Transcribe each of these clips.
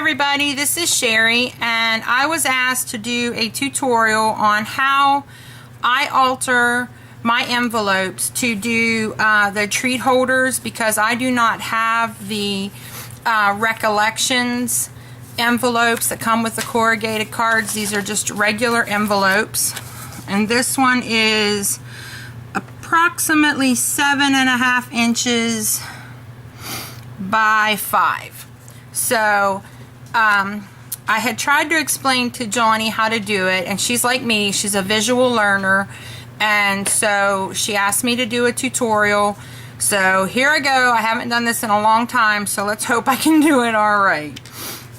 everybody, this is Sherry, and I was asked to do a tutorial on how I alter my envelopes to do the treat holders, because I do not have the recollections envelopes that come with the corrugated cards. These are just regular envelopes, and this one is approximately 7.5 inches by 5. So I had tried to explain to Jonnie how to do it, and she's like me, she's a visual learner, and so she asked me to do a tutorial. So here I go. I haven't done this in a long time, so let's hope I can do it all right.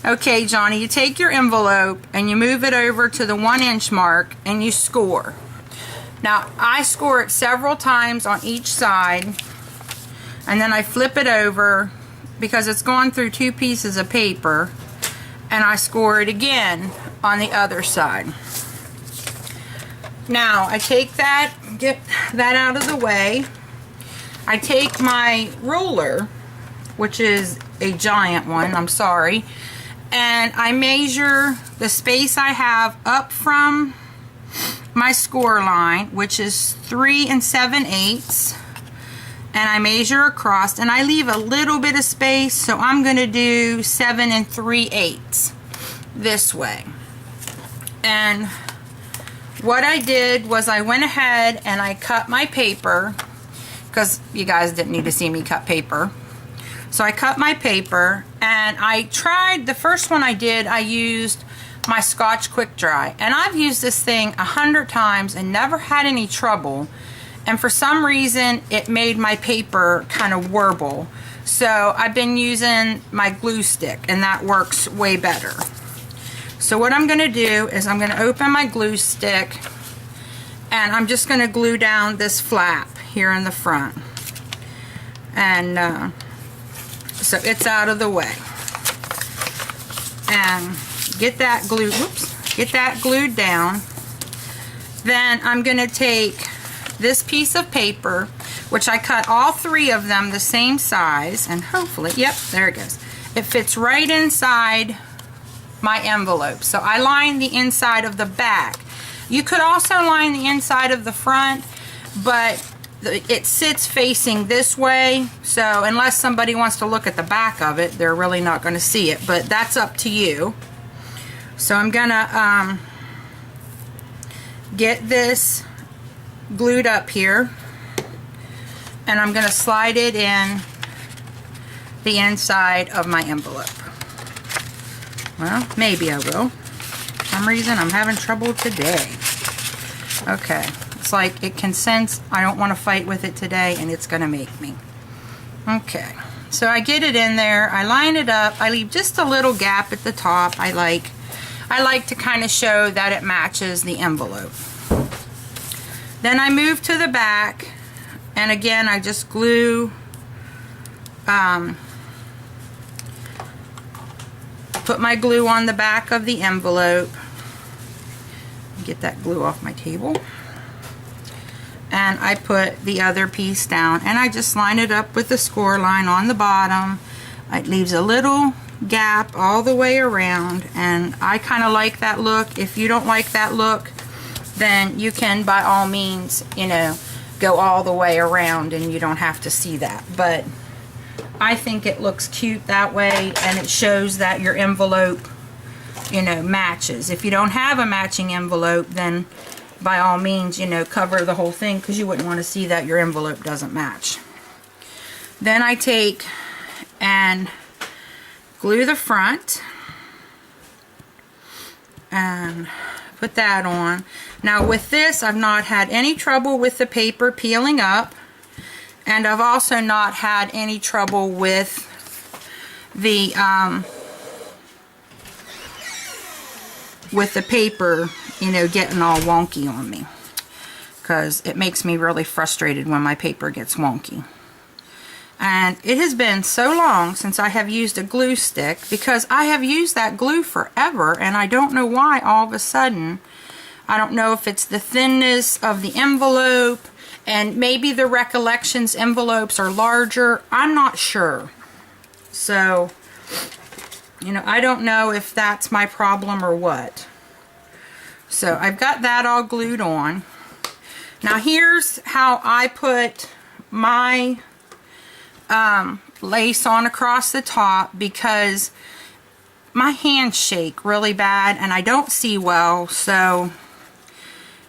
Okay, Jonnie, you take your envelope and you move it over to the 1-inch mark and you score. Now, I score it several times on each side, and then I flip it over because it's gone through 2 pieces of paper, and I score it again on the other side. Now, I take that, get that out of the way. I take my ruler, which is a giant one, I'm sorry, and I measure the space I have up from my score line, which is 3 7/8, and I measure across, and I leave a little bit of space, so I'm going to do 7 3/8 this way. And what I did was I went ahead and I cut my paper, because you guys didn't need to see me cut paper. So I cut my paper, and I tried, the first one I did, I used my Scotch Quick Dry, and I've used this thing 100 times and never had any trouble, and for some reason it made my paper kind of warble. So I've been using my glue stick, and that works way better. So what I'm going to do is I'm going to open my glue stick, and I'm just going to glue down this flap here in the front, and so it's out of the way, and get that glue, get that glued down. Then I'm going to take this piece of paper, which I cut all 3 of them the same size, and hopefully, yep, there it goes. It fits right inside my envelope. So I line the inside of the back. You could also line the inside of the front, but it sits facing this way, so unless somebody wants to look at the back of it, they're really not going to see it, but that's up to you. So I'm gonna get this glued up here, and I'm gonna slide it in the inside of my envelope. Well, maybe I will. For some reason I'm having trouble today. Okay, it's like it can sense I don't want to fight with it today, and it's gonna make me. Okay, so I get it in there, I line it up, I leave just a little gap at the top. I like to kind of show that it matches the envelope. Then I move to the back, and again I just glue put my glue on the back of the envelope. Get that glue off my table, and I put the other piece down, and I just line it up with the score line on the bottom. It leaves a little gap all the way around, and I kind of like that look. If you don't like that look, then you can by all means, you know, go all the way around and you don't have to see that, but I think it looks cute that way, and it shows that your envelope, you know, matches. If you don't have a matching envelope, then by all means, you know, cover the whole thing, because you wouldn't want to see that your envelope doesn't match. Then I take and glue the front and put that on. Now with this, I've not had any trouble with the paper peeling up, and I've also not had any trouble with the paper, you know, getting all wonky on me, because it makes me really frustrated when my paper gets wonky. And it has been so long since I have used a glue stick, because I have used that glue forever, and I don't know why all of a sudden. I don't know if it's the thinness of the envelope, and maybe the recollections envelopes are larger. I'm not sure. So You know, I don't know if that's my problem or what. So I've got that all glued on. Now here's how I put my lace on across the top, because my hands shake really bad and I don't see well, so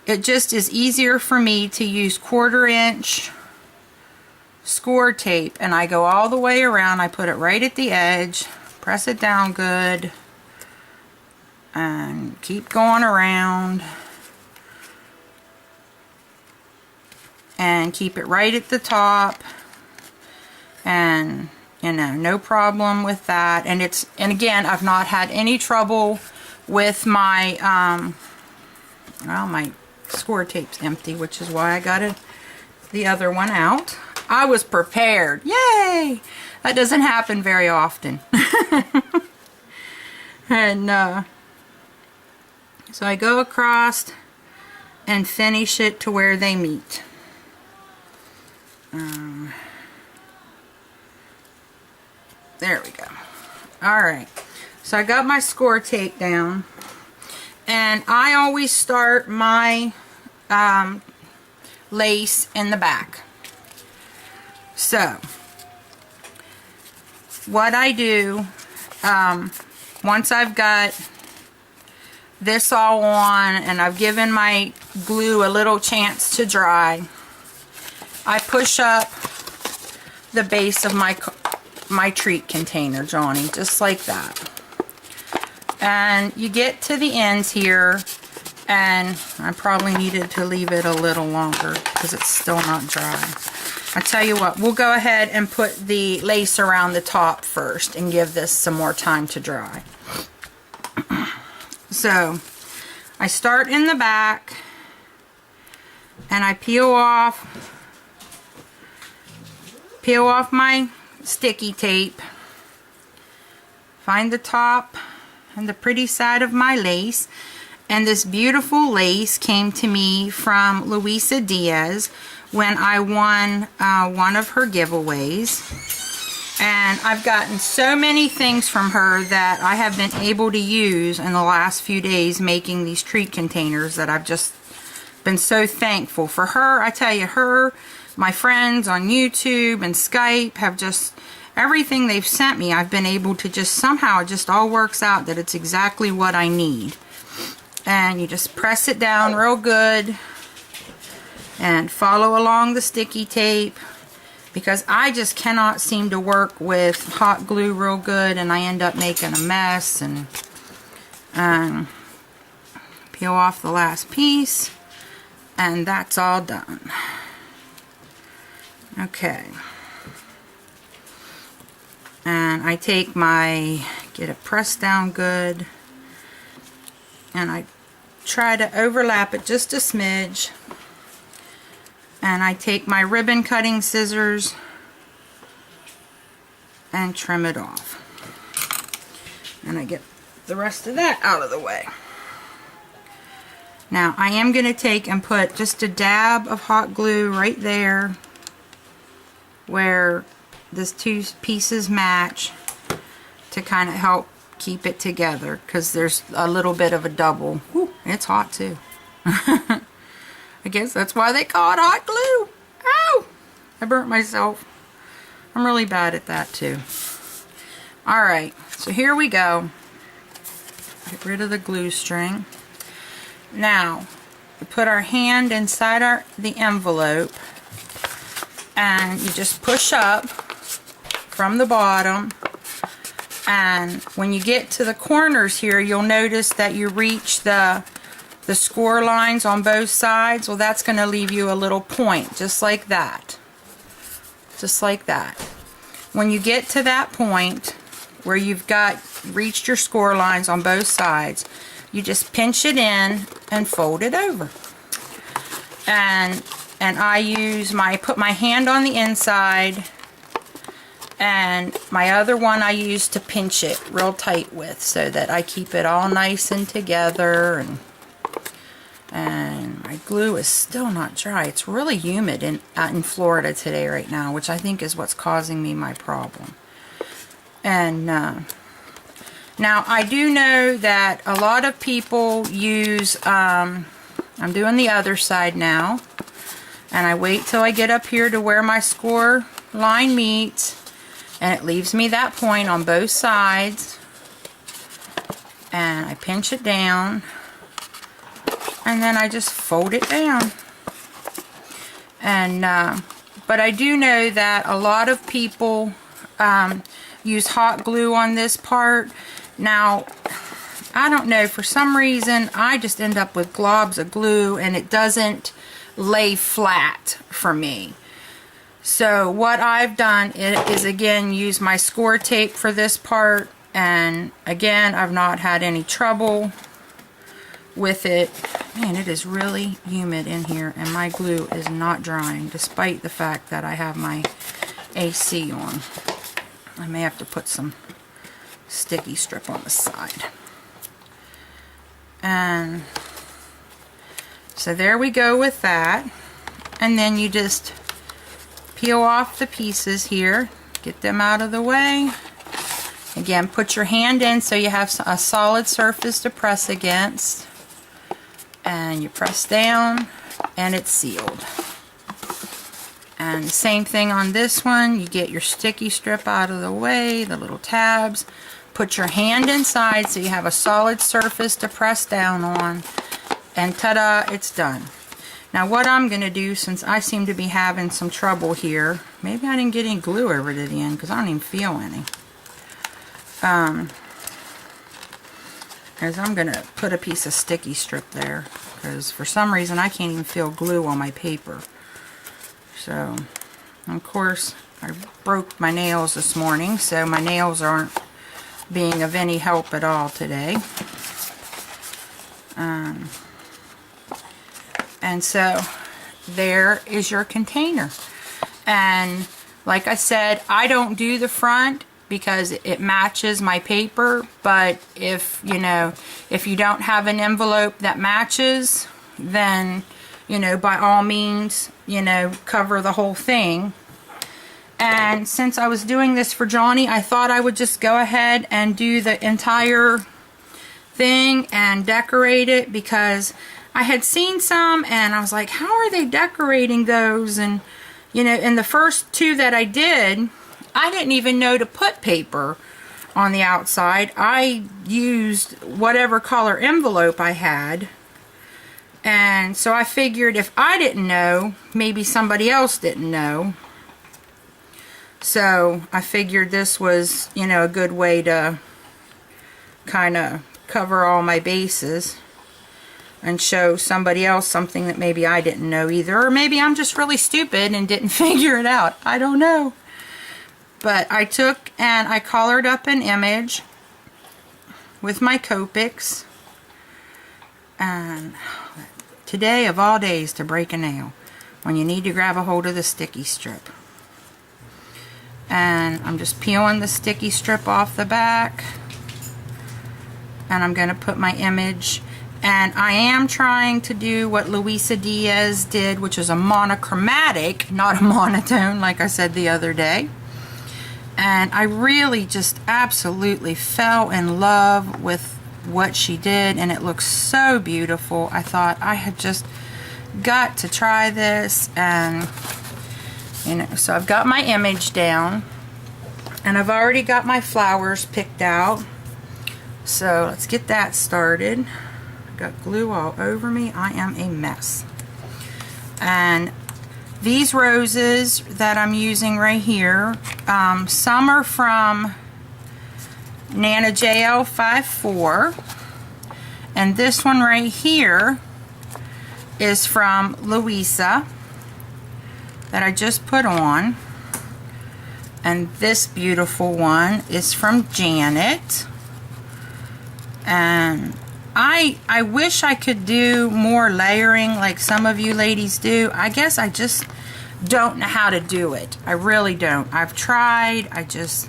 it just is easier for me to use 1/4 inch score tape, and I go all the way around. I put it right at the edge, press it down good, and keep going around and keep it right at the top, and you know, no problem with that. And again, I've not had any trouble with my well, my score tape's empty, which is why I got the other one out. I was prepared. Yay! That doesn't happen very often. And so I go across and finish it to where they meet. There we go. Alright, so I got my score tape down, and I always start my lace in the back. So what I do, once I've got this all on and I've given my glue a little chance to dry, I push up the base of my treat container, Jonnie, just like that. And you get to the ends here, and I probably needed to leave it a little longer because it's still not dry. I tell you what, we'll go ahead and put the lace around the top first and give this some more time to dry. So I start in the back and I peel off my sticky tape, find the top and the pretty side of my lace. And this beautiful lace came to me from Luisa Diaz when I won one of her giveaways. And I've gotten so many things from her that I have been able to use in the last few days making these treat containers, that I've just been so thankful for her. I tell you, her, my friends on YouTube and Skype have just, everything they've sent me, I've been able to just somehow, it just all works out that it's exactly what I need. And you just press it down real good and follow along the sticky tape, because I just cannot seem to work with hot glue real good, and I end up making a mess. And peel off the last piece, and that's all done. Okay, and I take get it pressed down good, and I try to overlap it just a smidge, and I take my ribbon cutting scissors and trim it off, and I get the rest of that out of the way. Now I am going to take and put just a dab of hot glue right there where these two pieces match, to kind of help keep it together, because there's a little bit of a double. Whew, it's hot too. I guess that's why they call it hot glue. Ow! I burnt myself. I'm really bad at that too. Alright, so here we go. Get rid of the glue string. Now, we put our hand inside the envelope, and you just push up from the bottom, and when you get to the corners here, you'll notice that you reach the score lines on both sides. Well, that's going to leave you a little point, just like that. Just like that. When you get to that point where you've reached your score lines on both sides, you just pinch it in and fold it over. And I put my hand on the inside, and my other one I use to pinch it real tight with, so that I keep it all nice and together. And my glue is still not dry. It's really humid in Florida today right now, which I think is what's causing me my problem. And Now, I do know that a lot of people use, I'm doing the other side now, and I wait till I get up here to where my score line meets, and it leaves me that point on both sides, and I pinch it down, and then I just fold it down. And but I do know that a lot of people use hot glue on this part. Now, I don't know, for some reason I just end up with globs of glue and it doesn't lay flat for me. So what I've done is again use my score tape for this part, and again I've not had any trouble with it. Man, it is really humid in here and my glue is not drying despite the fact that I have my AC on. I may have to put some sticky strip on the side. And so there we go with that. And then you just peel off the pieces here, get them out of the way. Again, put your hand in so you have a solid surface to press against. And you press down and it's sealed. And the same thing on this one. You get your sticky strip out of the way, the little tabs. Put your hand inside so you have a solid surface to press down on. And ta-da, it's done. Now what I'm going to do, since I seem to be having some trouble here, maybe I didn't get any glue over to the end because I don't even feel any. Is I'm going to put a piece of sticky strip there because for some reason I can't even feel glue on my paper. So, of course, I broke my nails this morning, so my nails aren't being of any help at all today. And so there is your container. And like I said, I don't do the front because it matches my paper, but if you don't have an envelope that matches, then by all means cover the whole thing. And since I was doing this for Jonnie, I thought I would just go ahead and do the entire thing and decorate it, because I had seen some and I was like, how are they decorating those? And in the first two that I did, I didn't even know to put paper on the outside. I used whatever color envelope I had. And so I figured if I didn't know, maybe somebody else didn't know. So I figured this was, a good way to kind of cover all my bases and show somebody else something that maybe I didn't know either. Or maybe I'm just really stupid and didn't figure it out. I don't know. But I took and I colored up an image with my Copics. And today of all days to break a nail, when you need to grab a hold of the sticky strip. And I'm just peeling the sticky strip off the back. And I'm going to put my image. And I am trying to do what Luisa Diaz did, which is a monochromatic, not a monotone like I said the other day. And I really just absolutely fell in love with what she did, and it looks so beautiful. I thought I had just got to try this. And so I've got my image down and I've already got my flowers picked out, so let's get that started. I've got glue all over me. I am a mess. And these roses that I'm using right here, some are from Nana JL54, and this one right here is from Luisa that I just put on, and this beautiful one is from Janet. And I wish I could do more layering like some of you ladies do. I guess I just don't know how to do it. I really don't. I've tried. I just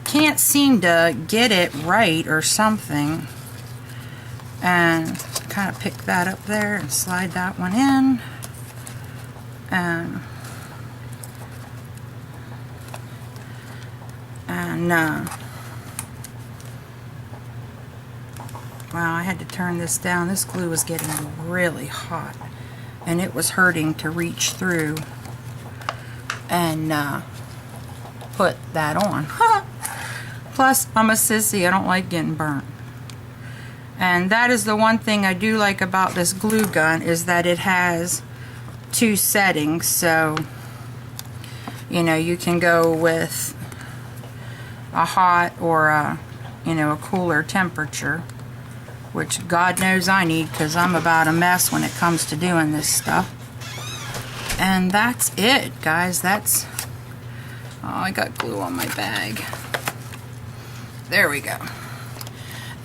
can't seem to get it right or something. And kind of pick that up there and slide that one in. And Wow, I had to turn this down. This glue was getting really hot, and it was hurting to reach through and put that on. Plus, I'm a sissy. I don't like getting burnt. And that is the one thing I do like about this glue gun, is that it has 2 settings. So, you know, you can go with a hot or a, you know, a cooler temperature, which God knows I need, because I'm about a mess when it comes to doing this stuff. And that's it, guys. That's, oh, I got glue on my bag. There we go.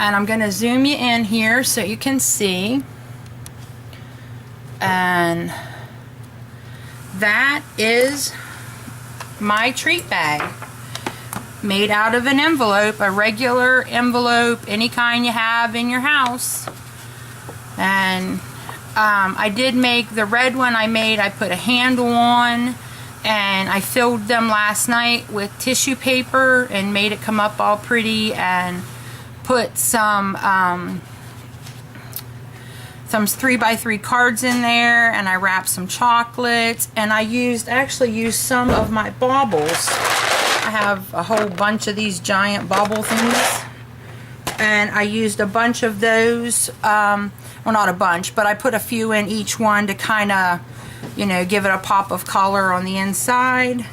And I'm going to zoom you in here so you can see. And that is my treat bag, made out of an envelope, a regular envelope, any kind you have in your house. And I did make the red one. I put a handle on, and I filled them last night with tissue paper and made it come up all pretty, and put some 3x3 cards in there, and I wrapped some chocolates, and I actually used some of my baubles. I have a whole bunch of these giant bauble things, and I used a bunch of those, well, not a bunch, but I put a few in each one to kind of, you know, give it a pop of color on the inside.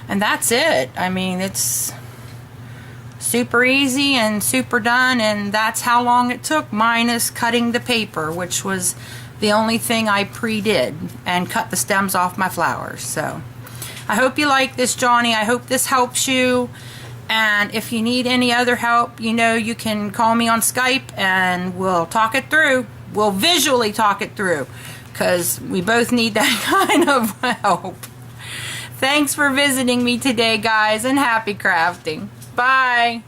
And that's it. I mean, it's super easy and super done, and that's how long it took, minus cutting the paper, which was the only thing I pre-did, and cut the stems off my flowers. So I hope you like this, Johnny. I hope this helps you. And if you need any other help, you know, you can call me on Skype and we'll talk it through. We'll visually talk it through, because we both need that kind of help. Thanks for visiting me today, guys, and happy crafting. Bye.